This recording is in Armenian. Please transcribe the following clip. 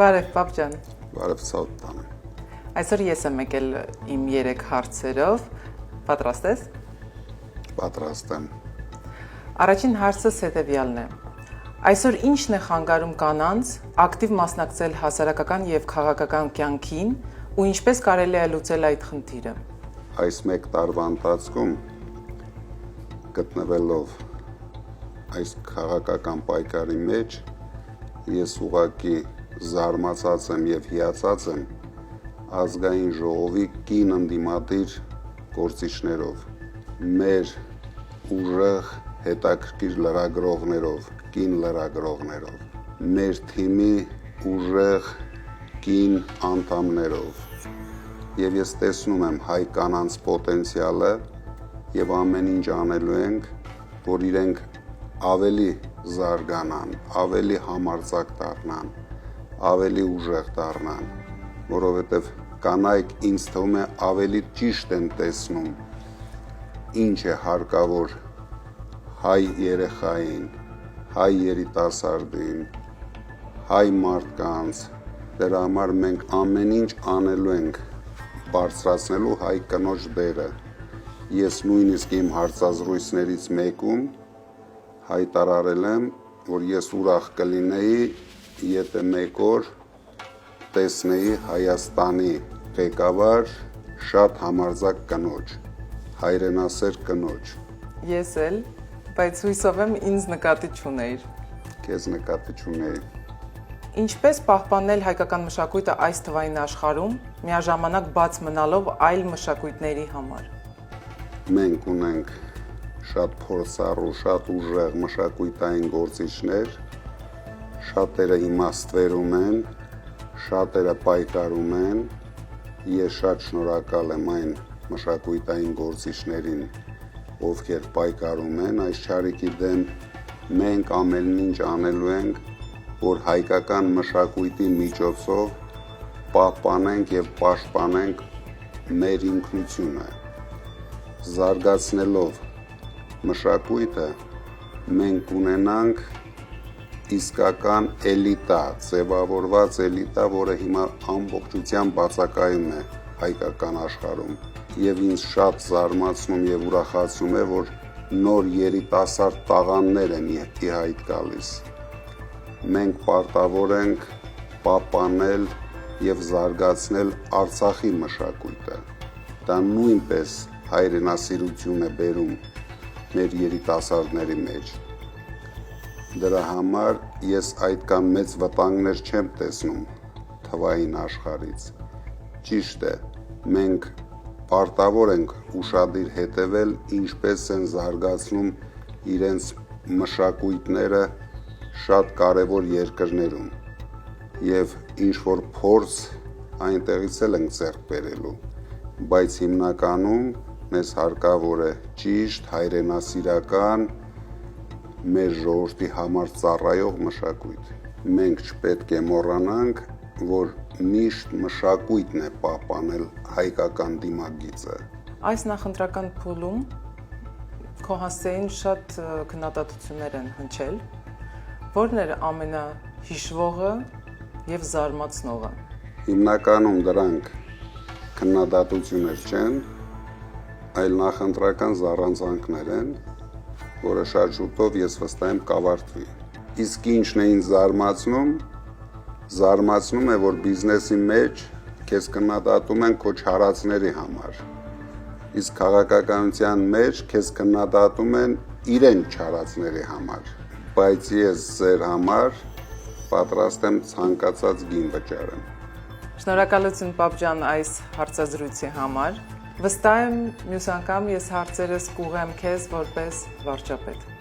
Բարև, պապ ջան։ Բարև Սալտան։ Այսօր ես եմ եկել իմ 3 հարցերով։ Պատրաստ ես։ Պատրաստ եմ։ Առաջին հարցս հետևյալն է. Այսօր ի՞նչն է խանգարում կանանց ակտիվ մասնակցել հասարակական եւ քաղաքական կյանքին ու ինչպես կարելի է լուծել այդ խնդիրը։ Այս 1 տարվա ընթացքում գտնվելով այս քաղաքական պայքարի մեջ ես ուղղակի զարմացած եմ եւ հիացած եմ ազգային ժողովի կին ընդդիմադիր գործիչներով, մեր ուժեղ հետաքրքիր լրագրողներով, կին լրագրողներով, մեր թիմի ուժեղ կին անդամներով եւ ես տեսնում եմ հայ կանանց պոտենցիալը եւ ամեն ինչ անելու ենք, որ իրենք ավելի զարգանան, ավելի համարձակ դառնան, ավելի ուժեղ դառնան, որովհետև կանայք ինձ թվում է ավելի ճիշտ են տեսնում ինչ է հարկավոր հայ երեխային, հայ երիտասարդին, հայ մարդկանց, դրա համար մենք ամեն ինչ անելու ենք բարձրացնելու հայ կնոջ դերը։ Ես նույնիսկ իմ հարցազրույցներից մեկում հայտարարել եմ, որ ես ուրախ կլինեի, եթե մեկ օր տեսնեի Հայաստանի ղեկավար շատ համարձակ կնոջ, հայրենասեր կնոջ։ Ես էլ, բայց հույսով եմ ինձ նկատի չունեիր։ Քեզ նկատի չունեի։ Ինչպես պահպանել հայկական մշակույթը այս թվային աշխարհում, միաժամանակ բաց մնալով այլ մշակույթների համար։ Մենք ունենք շատ փորձառու, շատ ուժեղ մշակույթային գործիչներ, շատերը իմաստվերում են, շատերը պայքարում են, ես շատ շնորհակալ եմ այն մշակույթային գործիչներին, ովքեր պայքարում են, այս չարիքի դեմ մենք ամեն ինչ անելու ենք, որ հայկական մշակույթի միջոցով պահպանենք եւ պաշտպանենք մեր ինքնությունը, զարգացնելով մշակույթը մենք ունենանք իսկական էլիտա, ձևավորված էլիտա, որը հիմա ամբողջությամբ բացակայում է հայկական աշխարհում։ Եվ ինձ շատ զարմացնում եւ ուրախացնում է, որ նոր երիտասարդ տաղանդներ են ի հայտ գալիս։ Մենք պարտավոր ենք պահպանել եւ զարգացնել Արցախի մշակույթը։ Դա նույնպես հայրենասիրություն է բերում մեր երիտասարդների մեջ։ Դրա համար ես այդքան մեծ վտանգներ չեմ տեսնում թվային աշխարհից։ Ճիշտ է, մենք պարտավոր ենք ուշադիր հետևել, ինչպես են զարգացնում իրենց մշակույթները շատ կարևոր երկրներում եւ ինչ որ փորձ այնտեղից էլ ենք ձեռք բերելու, բայց հիմնականում մեզ հարկավոր է ճիշտ, հայրենասիրական, մեր ժողովրդի համար ծառայող մշակույթ։ Մենք չպետք է մոռանանք, որ միշտ մշակույթն է պահպանել հայկական դիմագիծը։ Այս նախընտրական փուլում քո հասցեին շատ քննադատություններ են հնչել, որն էր ամենահիշվողը եւ զարմացնողը։ Հիմնականում դրանք քննադատություններ չեն, այլ նախընտրական զառանցանքներ են, որը շատ շուտով ես վստահ եմ կավարտվի։ Իսկ ինչն է ինձ զարմացնում է, որ բիզնեսի մեջ քեզ քննադատում են քո չարածների համար։ Իսկ քաղաքականության մեջ քեզ քննադատում են իրեն չարածների համար։ Բայց ես ձեր համար պատրաստ եմ ցանկացած գին վճարեմ։ Շնորհակալություն պապ ջան այս հարցազրույցի համար։ Վստահ եմ մյուս անգամ ես հարցերս կուղեմ քեզ որպես վարչապետ։